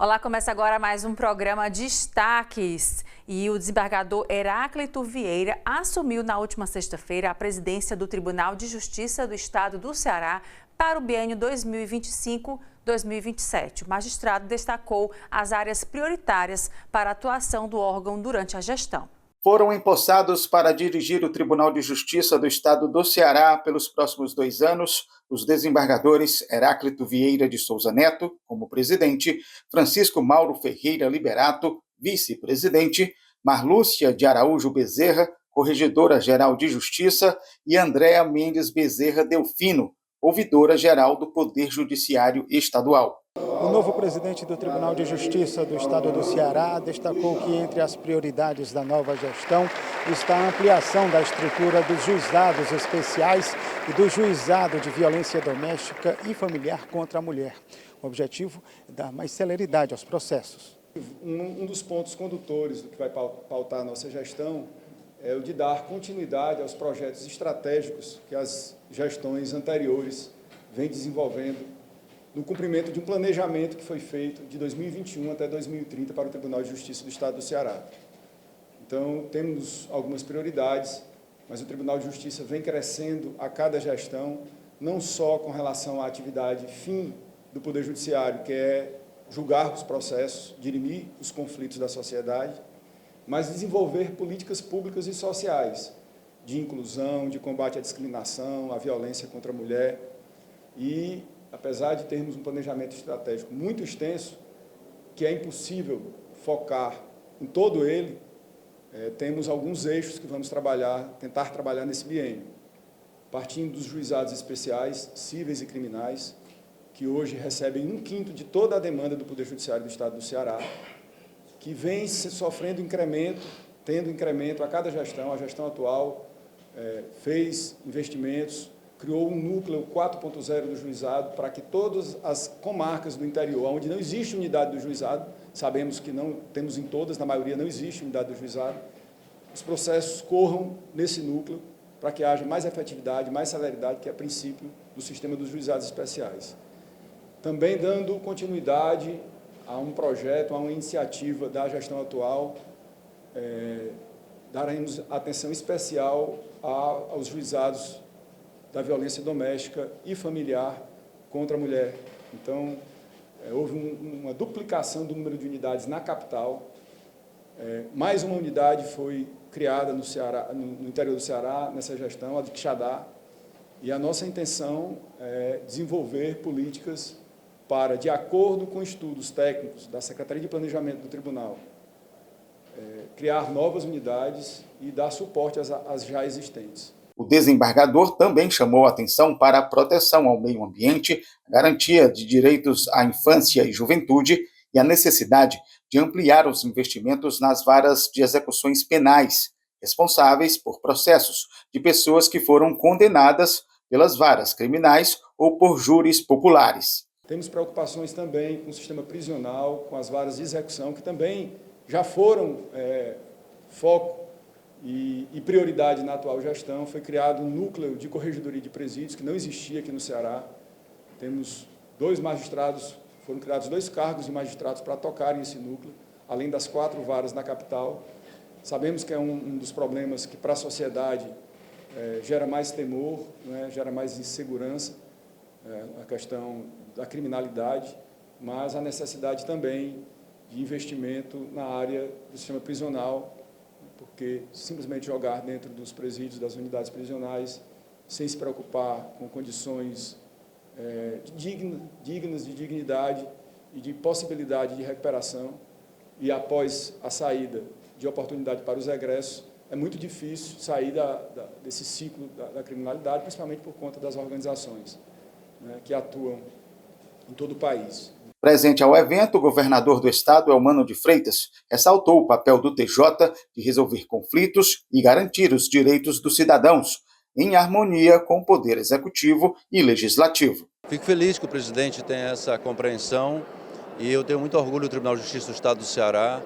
Olá, começa agora mais um programa Destaques. E o desembargador Heráclito Vieira assumiu na última sexta-feira a presidência do Tribunal de Justiça do Estado do Ceará para o biênio 2025-2027. O magistrado destacou as áreas prioritárias para a atuação do órgão durante a gestão. Foram empossados para dirigir o Tribunal de Justiça do Estado do Ceará pelos próximos 2 anos os desembargadores Heráclito Vieira de Souza Neto, como presidente, Francisco Mauro Ferreira Liberato, vice-presidente, Marlúcia de Araújo Bezerra, corregedora-geral de Justiça, e Andréa Mendes Bezerra Delfino, ouvidora-geral do Poder Judiciário Estadual. O novo presidente do Tribunal de Justiça do Estado do Ceará destacou que entre as prioridades da nova gestão está a ampliação da estrutura dos juizados especiais e do juizado de violência doméstica e familiar contra a mulher. O objetivo é dar mais celeridade aos processos. Um dos pontos condutores do que vai pautar a nossa gestão é o de dar continuidade aos projetos estratégicos que as gestões anteriores vêm desenvolvendo no cumprimento de um planejamento que foi feito de 2021 até 2030 para o Tribunal de Justiça do Estado do Ceará. Então, temos algumas prioridades, mas o Tribunal de Justiça vem crescendo a cada gestão, não só com relação à atividade fim do Poder Judiciário, que é julgar os processos, dirimir os conflitos da sociedade, mas desenvolver políticas públicas e sociais de inclusão, de combate à discriminação, à violência contra a mulher. E, apesar de termos um planejamento estratégico muito extenso, que é impossível focar em todo ele, temos alguns eixos que vamos tentar trabalhar nesse biênio, partindo dos juizados especiais, cíveis e criminais, que hoje recebem 1/5 de toda a demanda do Poder Judiciário do Estado do Ceará, que vem sofrendo incremento, tendo incremento a cada gestão. A gestão atual fez investimentos, criou um núcleo 4.0 do juizado para que todas as comarcas do interior, onde não existe unidade do juizado, sabemos que não temos em todas, na maioria não existe unidade do juizado, os processos corram nesse núcleo para que haja mais efetividade, mais celeridade, que é princípio do sistema dos juizados especiais. Também dando continuidade a um projeto, a uma iniciativa da gestão atual, daremos atenção especial aos juizados da violência doméstica e familiar contra a mulher. Então, houve uma duplicação do número de unidades na capital. Mais uma unidade foi criada no Ceará, no interior do Ceará, nessa gestão, a de Quixadá. E a nossa intenção é desenvolver políticas para, de acordo com estudos técnicos da Secretaria de Planejamento do Tribunal, criar novas unidades e dar suporte às já existentes. O desembargador também chamou a atenção para a proteção ao meio ambiente, a garantia de direitos à infância e juventude e a necessidade de ampliar os investimentos nas varas de execuções penais, responsáveis por processos de pessoas que foram condenadas pelas varas criminais ou por júris populares. Temos preocupações também com o sistema prisional, com as varas de execução, que também já foram foco e prioridade na atual gestão. Foi criado um núcleo de corregedoria de presídios que não existia aqui no Ceará. Temos 2 magistrados, foram criados 2 cargos de magistrados para tocarem esse núcleo, além das 4 varas na capital. Sabemos que é um dos problemas que para a sociedade gera mais temor, gera mais insegurança, a questão da criminalidade, mas a necessidade também de investimento na área do sistema prisional, porque simplesmente jogar dentro dos presídios, das unidades prisionais, sem se preocupar com condições dignas de dignidade e de possibilidade de recuperação, e após a saída de oportunidade para os egressos, é muito difícil sair desse ciclo da criminalidade, principalmente por conta das organizações que atuam em todo o país. Presente ao evento, o governador do estado, Eumano de Freitas, ressaltou o papel do TJ de resolver conflitos e garantir os direitos dos cidadãos, em harmonia com o Poder Executivo e Legislativo. Fico feliz que o presidente tenha essa compreensão e eu tenho muito orgulho do Tribunal de Justiça do Estado do Ceará,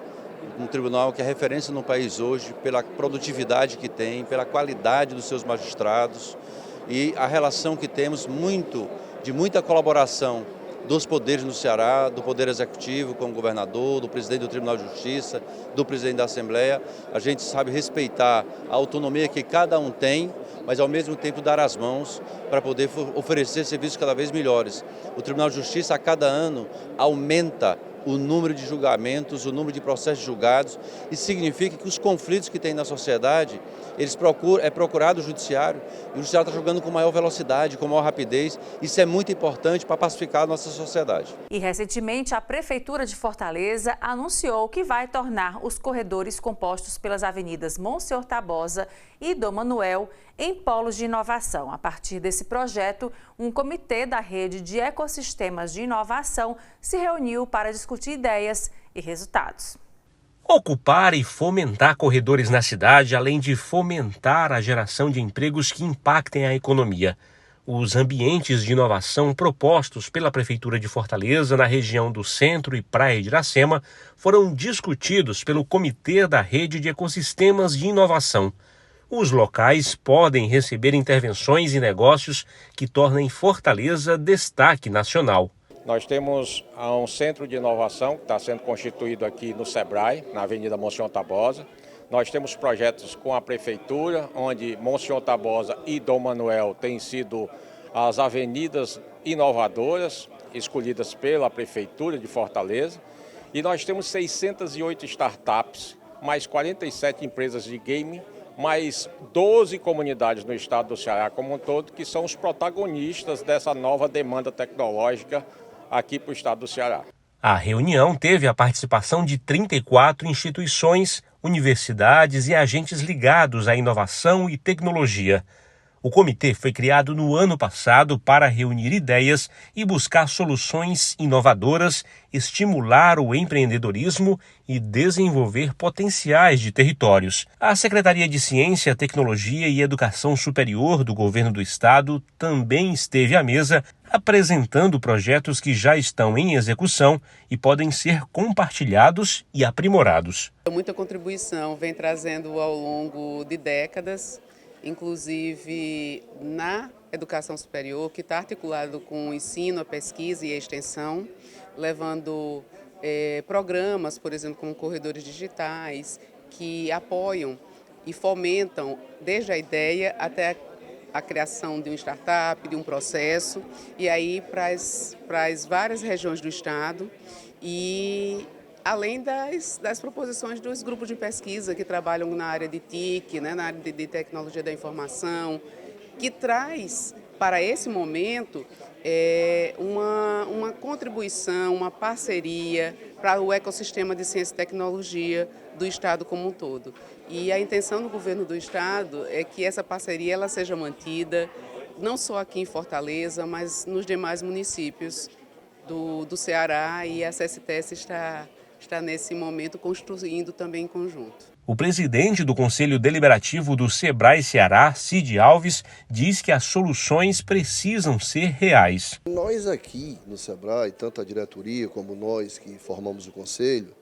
um tribunal que é referência no país hoje pela produtividade que tem, pela qualidade dos seus magistrados e a relação que temos de muita colaboração dos poderes no Ceará, do Poder Executivo, como governador, do presidente do Tribunal de Justiça, do presidente da Assembleia. A gente sabe respeitar a autonomia que cada um tem, mas ao mesmo tempo dar as mãos para poder oferecer serviços cada vez melhores. O Tribunal de Justiça a cada ano aumenta o número de julgamentos, o número de processos julgados, e significa que os conflitos que tem na sociedade, é procurado o judiciário, e o judiciário está julgando com maior velocidade, com maior rapidez. Isso é muito importante para pacificar a nossa sociedade. E recentemente a Prefeitura de Fortaleza anunciou que vai tornar os corredores compostos pelas avenidas Monsenhor Tabosa e Dom Manuel em polos de inovação. A partir desse projeto, um comitê da Rede de Ecossistemas de Inovação se reuniu para discutir ideias e resultados. Ocupar e fomentar corredores na cidade, além de fomentar a geração de empregos que impactem a economia. Os ambientes de inovação propostos pela Prefeitura de Fortaleza na região do Centro e Praia de Iracema foram discutidos pelo Comitê da Rede de Ecossistemas de Inovação. Os locais podem receber intervenções e negócios que tornem Fortaleza destaque nacional. Nós temos um centro de inovação que está sendo constituído aqui no Sebrae, na Avenida Monsenhor Tabosa. Nós temos projetos com a Prefeitura, onde Monsenhor Tabosa e Dom Manuel têm sido as avenidas inovadoras escolhidas pela Prefeitura de Fortaleza. E nós temos 608 startups, mais 47 empresas de game, mais 12 comunidades no estado do Ceará como um todo, que são os protagonistas dessa nova demanda tecnológica aqui para o estado do Ceará. A reunião teve a participação de 34 instituições, universidades e agentes ligados à inovação e tecnologia. O comitê foi criado no ano passado para reunir ideias e buscar soluções inovadoras, estimular o empreendedorismo e desenvolver potenciais de territórios. A Secretaria de Ciência, Tecnologia e Educação Superior do Governo do Estado também esteve à mesa, apresentando projetos que já estão em execução e podem ser compartilhados e aprimorados. Muita contribuição vem trazendo ao longo de décadas, inclusive na educação superior, que está articulado com o ensino, a pesquisa e a extensão, levando programas, por exemplo, como corredores digitais, que apoiam e fomentam desde a ideia até a criação de uma startup, de um processo, e aí para as várias regiões do estado, e além das proposições dos grupos de pesquisa que trabalham na área de TIC, né, na área de tecnologia da informação, que traz para esse momento uma contribuição, uma parceria para o ecossistema de ciência e tecnologia do estado como um todo. E a intenção do governo do estado é que essa parceria ela seja mantida, não só aqui em Fortaleza, mas nos demais municípios do Ceará, e a CSTS está nesse momento construindo também em conjunto. O presidente do Conselho Deliberativo do Sebrae Ceará, Cid Alves, diz que as soluções precisam ser reais. Nós aqui no Sebrae, tanto a diretoria como nós que formamos o Conselho,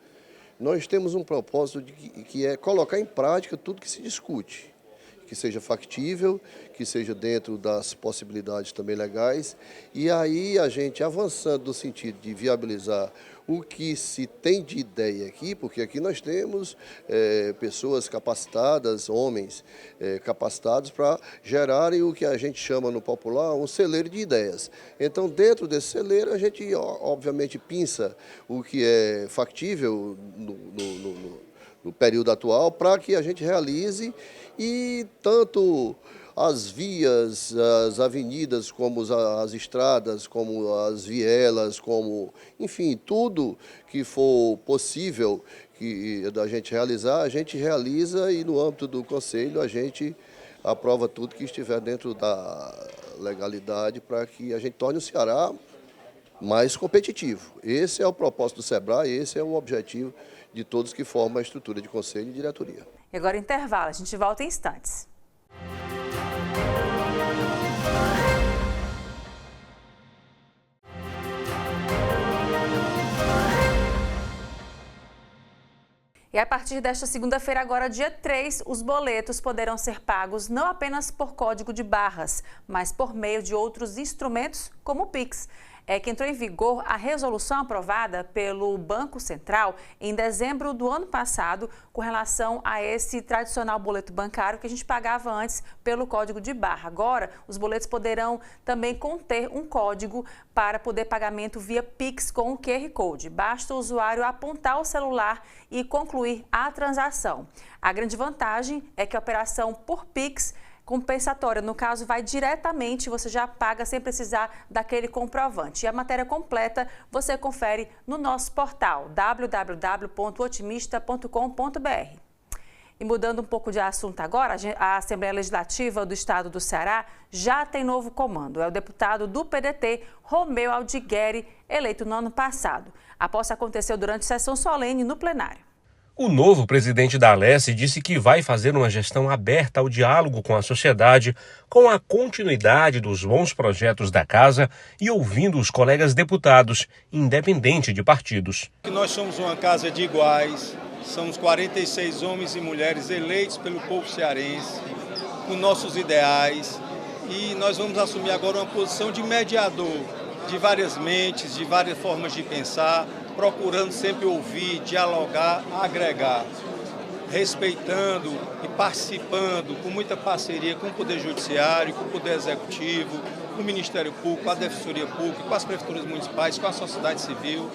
nós temos um propósito que é colocar em prática tudo que se discute, que seja factível, que seja dentro das possibilidades também legais, e aí a gente avançando no sentido de viabilizar o que se tem de ideia aqui, porque aqui nós temos pessoas capacitadas, homens capacitados para gerarem o que a gente chama no popular um celeiro de ideias. Então, dentro desse celeiro, a gente obviamente pinça o que é factível no período atual para que a gente realize, e tanto as vias, as avenidas, como as estradas, como as vielas, como, enfim, tudo que for possível da gente realizar, a gente realiza, e no âmbito do Conselho a gente aprova tudo que estiver dentro da legalidade para que a gente torne o Ceará mais competitivo. Esse é o propósito do Sebrae, esse é o objetivo de todos que formam a estrutura de Conselho e diretoria. E agora intervalo, a gente volta em instantes. E a partir desta segunda-feira, agora dia 3, os boletos poderão ser pagos não apenas por código de barras, mas por meio de outros instrumentos como o Pix. é que entrou em vigor a resolução aprovada pelo Banco Central em dezembro do ano passado com relação a esse tradicional boleto bancário que a gente pagava antes pelo código de barra. Agora, os boletos poderão também conter um código para poder pagamento via Pix com o QR Code. Basta o usuário apontar o celular e concluir a transação. A grande vantagem é que a operação por Pix compensatória, no caso, vai diretamente, você já paga sem precisar daquele comprovante. E a matéria completa você confere no nosso portal www.otimista.com.br. E mudando um pouco de assunto agora, a Assembleia Legislativa do Estado do Ceará já tem novo comando. É o deputado do PDT, Romeu Aldigueri, eleito no ano passado. A posse aconteceu durante sessão solene no plenário. O novo presidente da Alesse disse que vai fazer uma gestão aberta ao diálogo com a sociedade, com a continuidade dos bons projetos da casa e ouvindo os colegas deputados, independente de partidos. Nós somos uma casa de iguais, somos 46 homens e mulheres eleitos pelo povo cearense, com nossos ideais, e nós vamos assumir agora uma posição de mediador de várias mentes, de várias formas de pensar, procurando sempre ouvir, dialogar, agregar, respeitando e participando com muita parceria com o Poder Judiciário, com o Poder Executivo, com o Ministério Público, com a Defensoria Pública, com as prefeituras municipais, com a sociedade civil.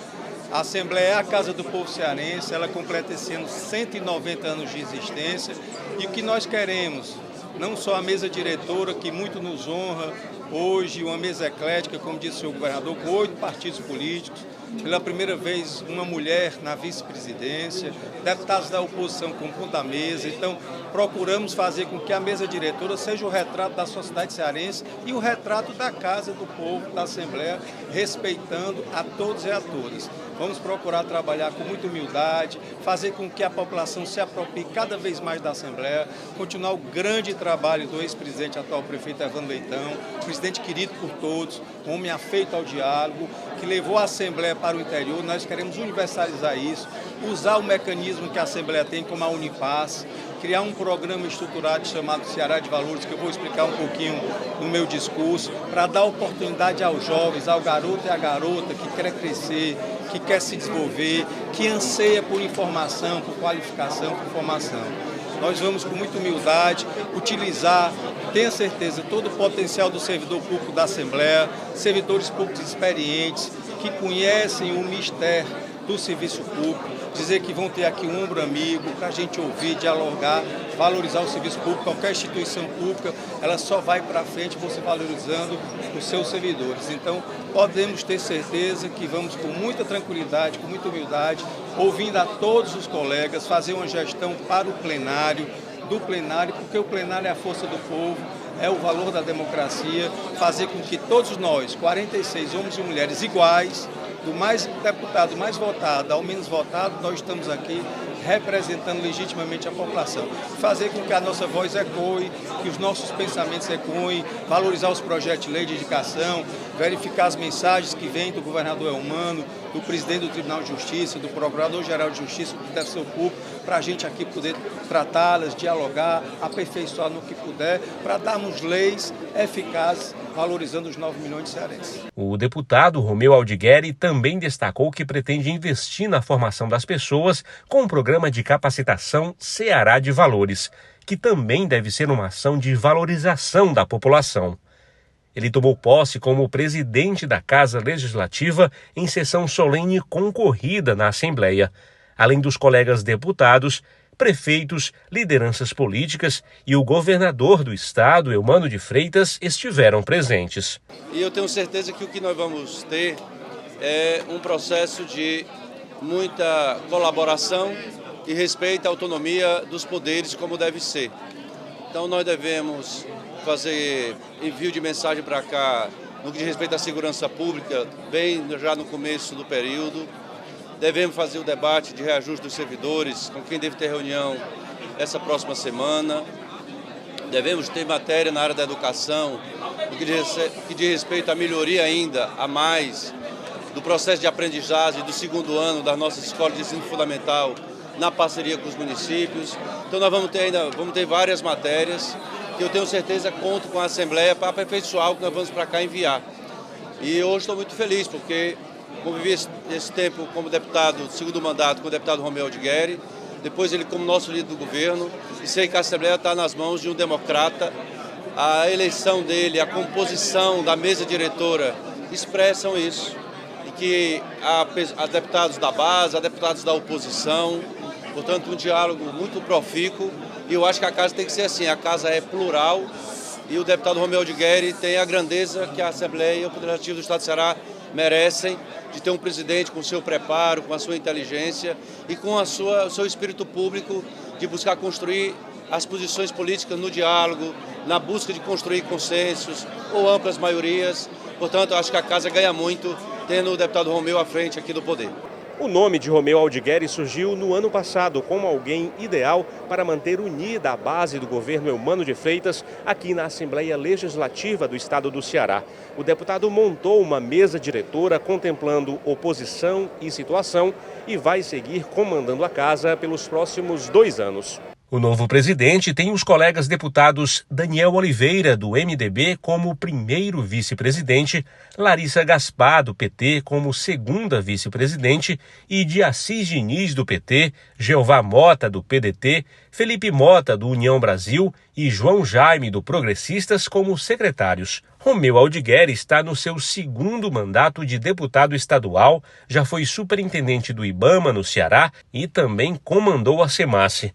A Assembleia é a casa do povo cearense, ela completa esse ano 190 anos de existência e o que nós queremos, não só a mesa diretora, que muito nos honra, hoje uma mesa eclética, como disse o senhor governador, com 8 partidos políticos, pela primeira vez uma mulher na vice-presidência, deputados da oposição compondo a mesa. Então, procuramos fazer com que a mesa diretora seja o retrato da sociedade cearense e o retrato da casa do povo, da Assembleia, respeitando a todos e a todas. Vamos procurar trabalhar com muita humildade, fazer com que a população se aproprie cada vez mais da Assembleia, continuar o grande trabalho do ex-presidente, atual prefeito Evandro Leitão, presidente querido por todos, um homem afeito ao diálogo, que levou a Assembleia para o interior. Nós queremos universalizar isso, usar o mecanismo que a Assembleia tem, como a Unipaz, criar um programa estruturado chamado Ceará de Valores, que eu vou explicar um pouquinho no meu discurso, para dar oportunidade aos jovens, ao garoto e à garota que quer crescer, que quer se desenvolver, que anseia por informação, por qualificação, por formação. Nós vamos, com muita humildade, utilizar, tenha certeza, todo o potencial do servidor público da Assembleia, servidores públicos experientes, que conhecem o mistério do serviço público, dizer que vão ter aqui um ombro amigo para a gente ouvir, dialogar, valorizar o serviço público. Qualquer instituição pública, ela só vai para frente você valorizando os seus servidores. Então, podemos ter certeza que vamos com muita tranquilidade, com muita humildade, ouvindo a todos os colegas, fazer uma gestão para o plenário, do plenário, porque o plenário é a força do povo, é o valor da democracia, fazer com que todos nós, 46 homens e mulheres iguais, do mais deputado mais votado ao menos votado, nós estamos aqui representando legitimamente a população. Fazer com que a nossa voz ecoe, que os nossos pensamentos ecoem, valorizar os projetos de lei de indicação, verificar as mensagens que vêm do governador Elmano, do presidente do Tribunal de Justiça, do Procurador-Geral de Justiça, do Defensor Público, para a gente aqui poder tratá-las, dialogar, aperfeiçoar no que puder, para darmos leis eficazes, valorizando os 9 milhões de cearenses. O deputado Romeu Aldigueri também destacou que pretende investir na formação das pessoas com o programa de capacitação Ceará de Valores, que também deve ser uma ação de valorização da população. Ele tomou posse como presidente da Casa Legislativa em sessão solene concorrida na Assembleia. Além dos colegas deputados, prefeitos, lideranças políticas e o governador do estado, Eumano de Freitas, estiveram presentes. E eu tenho certeza que o que nós vamos ter é um processo de muita colaboração e respeito à autonomia dos poderes, como deve ser. Então nós devemos fazer envio de mensagem para cá no que diz respeito à segurança pública, bem já no começo do período. Devemos fazer o debate de reajuste dos servidores, com quem deve ter reunião essa próxima semana. Devemos ter matéria na área da educação, no que diz respeito à melhoria ainda a mais do processo de aprendizagem do segundo ano das nossas escolas de ensino fundamental, na parceria com os municípios. Então nós vamos ter várias matérias que eu tenho certeza conto com a Assembleia para aperfeiçoar o que nós vamos para cá enviar. E hoje estou muito feliz, porque convivi esse tempo como deputado, segundo mandato, com o deputado Romeu Aldigueri, depois ele como nosso líder do governo, e sei que a Assembleia está nas mãos de um democrata. A eleição dele, a composição da mesa diretora expressam isso, e que há deputados da base, há deputados da oposição, portanto um diálogo muito profícuo, e eu acho que a casa tem que ser assim, a casa é plural, e o deputado Romeu Aldigueri tem a grandeza que a Assembleia e o Poder Legislativo do Estado do Ceará merecem, de ter um presidente com seu preparo, com a sua inteligência e com o seu espírito público de buscar construir as posições políticas no diálogo, na busca de construir consensos ou amplas maiorias. Portanto, eu acho que a casa ganha muito tendo o deputado Romeu à frente aqui do poder. O nome de Romeu Aldigueri surgiu no ano passado como alguém ideal para manter unida a base do governo Eumano de Freitas aqui na Assembleia Legislativa do Estado do Ceará. O deputado montou uma mesa diretora contemplando oposição e situação e vai seguir comandando a casa pelos próximos 2 anos. O novo presidente tem os colegas deputados Daniel Oliveira, do MDB, como primeiro vice-presidente, Larissa Gaspar, do PT, como segunda vice-presidente, e de Assis Diniz, do PT, Jeová Mota, do PDT, Felipe Mota, do União Brasil e João Jaime, do Progressistas, como secretários. Romeu Aldigueri está no seu segundo mandato de deputado estadual, já foi superintendente do IBAMA, no Ceará, e também comandou a SEMASSE.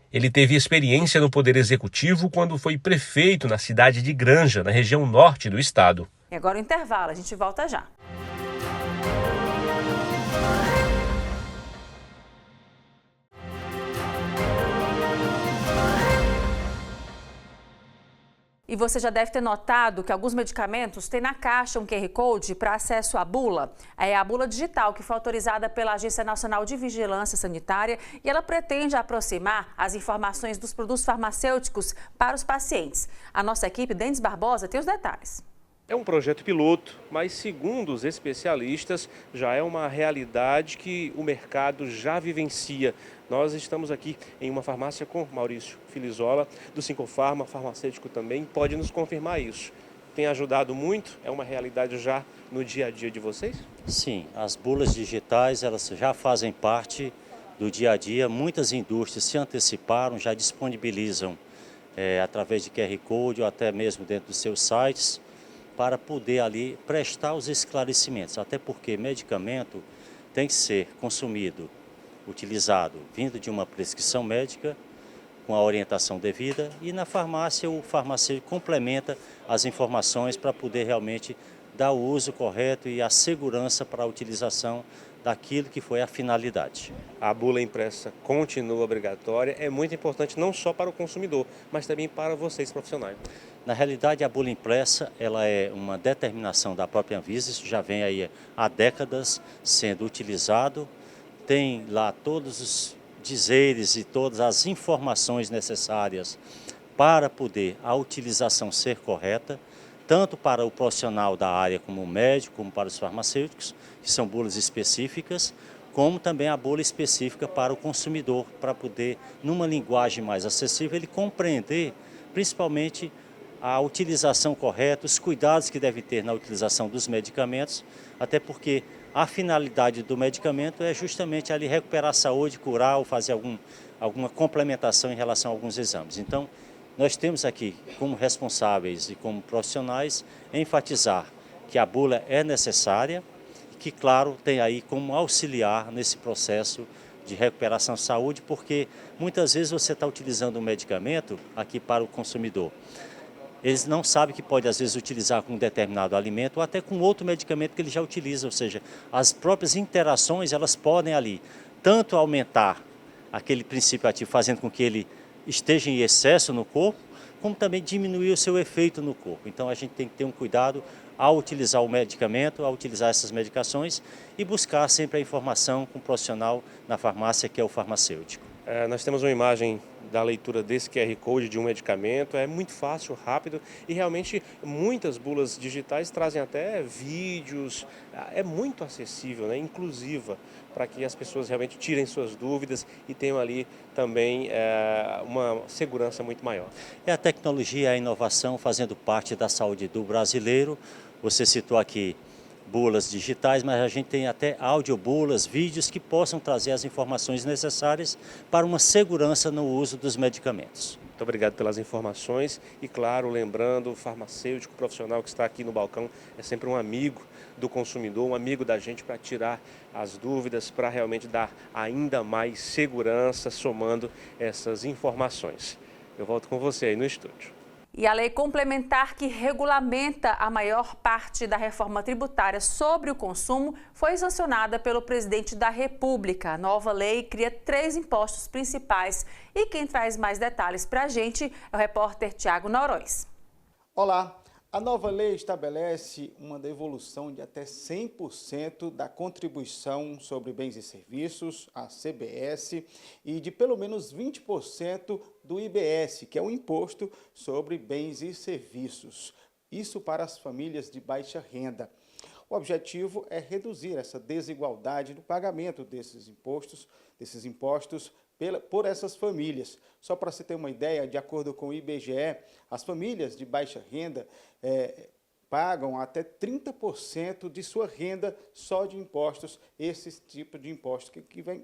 Ele teve experiência no Poder Executivo quando foi prefeito na cidade de Granja, na região norte do estado. E agora o intervalo, a gente volta já. E você já deve ter notado que alguns medicamentos têm na caixa um QR Code para acesso à bula. É a bula digital que foi autorizada pela Agência Nacional de Vigilância Sanitária e ela pretende aproximar as informações dos produtos farmacêuticos para os pacientes. A nossa equipe, Denis Barbosa, tem os detalhes. É um projeto piloto, mas segundo os especialistas, já é uma realidade que o mercado já vivencia. Nós estamos aqui em uma farmácia com Maurício Filizola, do Sincofarma, farmacêutico também, pode nos confirmar isso. Tem ajudado muito? É uma realidade já no dia a dia de vocês? Sim, as bulas digitais elas já fazem parte do dia a dia. Muitas indústrias se anteciparam, já disponibilizam através de QR Code ou até mesmo dentro dos seus sites, para poder ali prestar os esclarecimentos, até porque medicamento tem que ser consumido, utilizado, vindo de uma prescrição médica, com a orientação devida, e na farmácia o farmacêutico complementa as informações para poder realmente dar o uso correto e a segurança para a utilização daquilo que foi a finalidade. A bula impressa continua obrigatória, é muito importante não só para o consumidor, mas também para vocês profissionais. Na realidade, a bula impressa ela é uma determinação da própria Anvisa, isso já vem aí há décadas sendo utilizado, tem lá todos os dizeres e todas as informações necessárias para poder a utilização ser correta, tanto para o profissional da área como o médico, como para os farmacêuticos, que são bulas específicas, como também a bula específica para o consumidor, para poder, numa linguagem mais acessível, ele compreender principalmente a utilização correta, os cuidados que deve ter na utilização dos medicamentos, até porque a finalidade do medicamento é justamente ali recuperar a saúde, curar ou fazer alguma complementação em relação a alguns exames. Então, nós temos aqui, como responsáveis e como profissionais, enfatizar que a bula é necessária e que, claro, tem aí como auxiliar nesse processo de recuperação de saúde, porque muitas vezes você está utilizando um medicamento aqui para o consumidor. Eles não sabem que pode, às vezes, utilizar com um determinado alimento ou até com outro medicamento que ele já utiliza, ou seja, as próprias interações, elas podem ali tanto aumentar aquele princípio ativo, fazendo com que ele esteja em excesso no corpo, como também diminuir o seu efeito no corpo. Então, a gente tem que ter um cuidado ao utilizar o medicamento, ao utilizar essas medicações e buscar sempre a informação com o profissional na farmácia, que é o farmacêutico. Nós temos uma imagem da leitura desse QR Code de um medicamento, é muito fácil, rápido e realmente muitas bulas digitais trazem até vídeos, é muito acessível, né, inclusiva, para que as pessoas realmente tirem suas dúvidas e tenham ali também uma segurança muito maior. É a tecnologia e a inovação fazendo parte da saúde do brasileiro. Você citou aqui bulas digitais, mas a gente tem até audiobulas, vídeos que possam trazer as informações necessárias para uma segurança no uso dos medicamentos. Muito obrigado pelas informações e, claro, lembrando, o farmacêutico profissional que está aqui no balcão é sempre um amigo do consumidor, um amigo da gente para tirar as dúvidas, para realmente dar ainda mais segurança somando essas informações. Eu volto com você aí no estúdio. E a lei complementar que regulamenta a maior parte da reforma tributária sobre o consumo foi sancionada pelo presidente da República. A nova lei cria 3 impostos principais. E quem traz mais detalhes para a gente é o repórter Tiago Noronha. Olá! A nova lei estabelece uma devolução de até 100% da contribuição sobre bens e serviços, a CBS, e de pelo menos 20% do IBS, que é o Imposto sobre Bens e Serviços. Isso para as famílias de baixa renda. O objetivo é reduzir essa desigualdade no pagamento desses impostos por essas famílias. Só para você ter uma ideia, de acordo com o IBGE, as famílias de baixa renda pagam até 30% de sua renda só de impostos, esse tipo de imposto.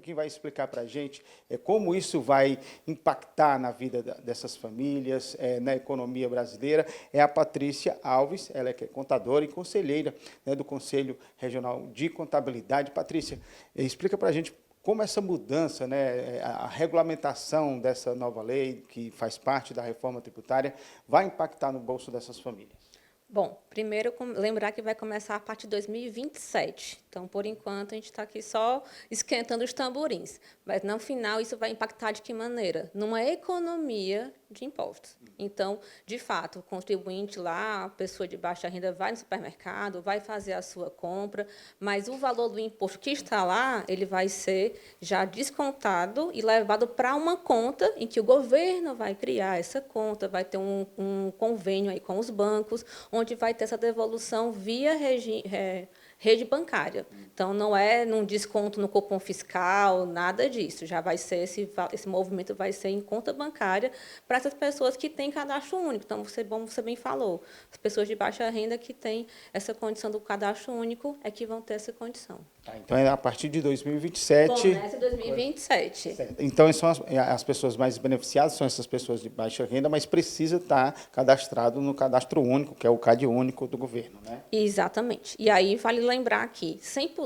Quem vai explicar para a gente como isso vai impactar na vida dessas famílias, na economia brasileira, é a Patrícia Alves, ela é contadora e conselheira, né, do Conselho Regional de Contabilidade. Patrícia, explica para a gente como essa mudança, né, a regulamentação dessa nova lei, que faz parte da reforma tributária, vai impactar no bolso dessas famílias. Bom, primeiro lembrar que vai começar a partir de 2027. Então, por enquanto, a gente está aqui só esquentando os tamborins. Mas, no final, isso vai impactar de que maneira? Numa economia de impostos. Então, de fato, o contribuinte lá, a pessoa de baixa renda, vai no supermercado, vai fazer a sua compra, mas o valor do imposto que está lá, ele vai ser já descontado e levado para uma conta em que o governo vai criar essa conta, vai ter um convênio aí com os bancos, onde vai ter essa devolução via rede bancária. Então, não é num desconto no cupom fiscal, nada disso. Já vai ser esse movimento vai ser em conta bancária para essas pessoas que têm cadastro único. Então, como você bem falou, as pessoas de baixa renda que têm essa condição do cadastro único é que vão ter essa condição. Então, é a partir de 2027... Começa em 2027. Então, são as pessoas mais beneficiadas, são essas pessoas de baixa renda, mas precisa estar cadastrado no cadastro único, que é o CAD único do governo, né? Exatamente. E aí, vale lembrar que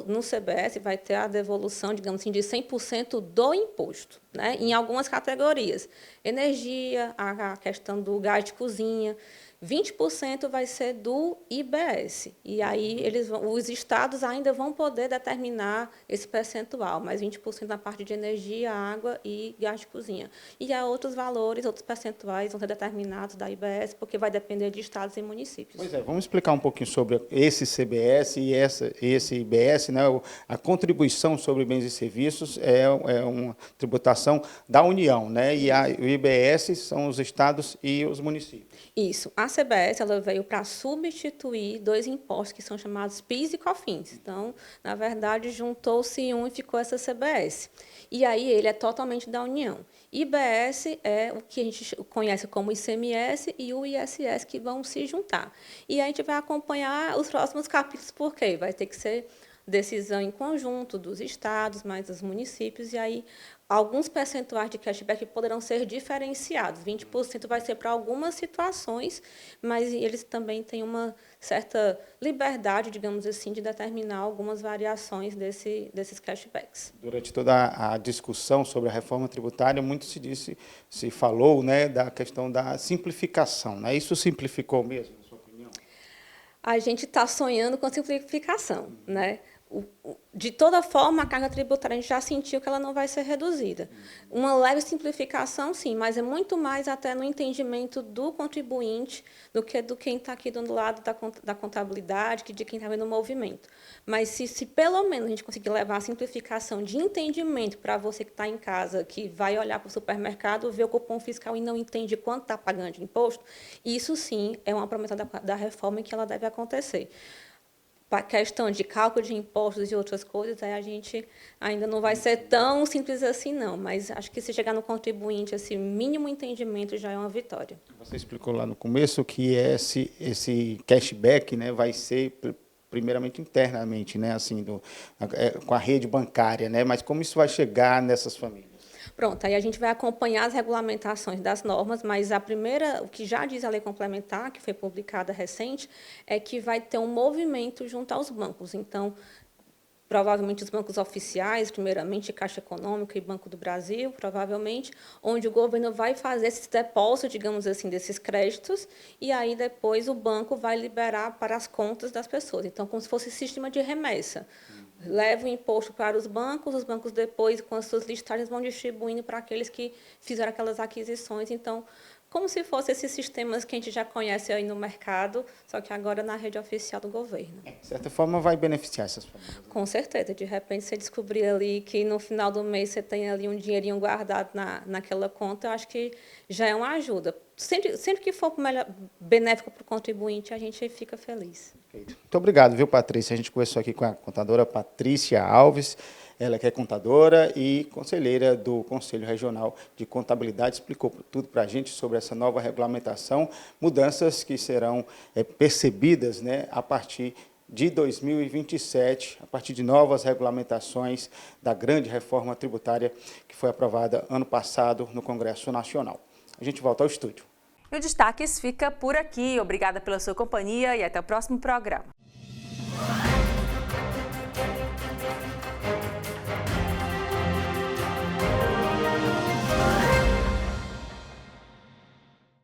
no CBS vai ter a devolução, digamos assim, de 100% do imposto, né? Em algumas categorias. Energia, a questão do gás de cozinha, 20% vai ser do IBS. E aí os estados ainda vão poder determinar esse percentual, mas 20% na parte de energia, água e gás de cozinha. E há outros valores, outros percentuais vão ser determinados da IBS, porque vai depender de estados e municípios. Pois é, vamos explicar um pouquinho sobre esse CBS e esse IBS, né? A contribuição sobre bens e serviços é uma tributação da União, né? E o IBS são os estados e os municípios. Isso. A CBS ela veio para substituir 2 impostos que são chamados PIS e COFINS. Então, na verdade, juntou-se um e ficou essa CBS. E aí ele é totalmente da União. IBS é o que a gente conhece como ICMS e o ISS que vão se juntar. E a gente vai acompanhar os próximos capítulos, porque vai ter que ser decisão em conjunto dos estados, mais dos municípios, e aí alguns percentuais de cashback poderão ser diferenciados. 20% vai ser para algumas situações, mas eles também têm uma certa liberdade, digamos assim, de determinar algumas variações desses cashbacks. Durante toda a discussão sobre a reforma tributária, muito se falou, né, da questão da simplificação, né? Isso simplificou mesmo, na sua opinião? A gente está sonhando com simplificação, né? De toda forma, a carga tributária, a gente já sentiu que ela não vai ser reduzida. Uma leve simplificação, sim, mas é muito mais até no entendimento do contribuinte do que do quem está aqui do lado da contabilidade, de quem está vendo o movimento. Mas se pelo menos a gente conseguir levar a simplificação de entendimento para você que está em casa, que vai olhar para o supermercado, ver o cupom fiscal e não entende quanto está pagando de imposto, isso sim é uma promessa da reforma que ela deve acontecer. Para a questão de cálculo de impostos e outras coisas, aí a gente ainda não vai ser tão simples assim, não. Mas acho que se chegar no contribuinte, esse mínimo entendimento já é uma vitória. Você explicou lá no começo que esse cashback, né, vai ser primeiramente internamente, né, assim, com a rede bancária, né, mas como isso vai chegar nessas famílias? Pronto, aí a gente vai acompanhar as regulamentações das normas, mas a primeira, o que já diz a lei complementar, que foi publicada recente, é que vai ter um movimento junto aos bancos. Então, provavelmente os bancos oficiais, primeiramente Caixa Econômica e Banco do Brasil, provavelmente, onde o governo vai fazer esses depósitos, digamos assim, desses créditos, e aí depois o banco vai liberar para as contas das pessoas. Então, como se fosse sistema de remessa. Leva o imposto para os bancos depois, com as suas listagens, vão distribuindo para aqueles que fizeram aquelas aquisições. Então, como se fosse esses sistemas que a gente já conhece aí no mercado, só que agora na rede oficial do governo. De certa forma, vai beneficiar essas famílias. Com certeza. De repente, você descobrir ali que no final do mês você tem ali um dinheirinho guardado naquela conta, eu acho que já é uma ajuda. Sempre que for benéfico para o contribuinte, a gente fica feliz. Muito obrigado, viu, Patrícia? A gente conversou aqui com a contadora Patrícia Alves, ela que é contadora e conselheira do Conselho Regional de Contabilidade, explicou tudo para a gente sobre essa nova regulamentação, mudanças que serão percebidas, né, a partir de 2027, a partir de novas regulamentações da grande reforma tributária que foi aprovada ano passado no Congresso Nacional. A gente volta ao estúdio. E o Destaques fica por aqui. Obrigada pela sua companhia e até o próximo programa.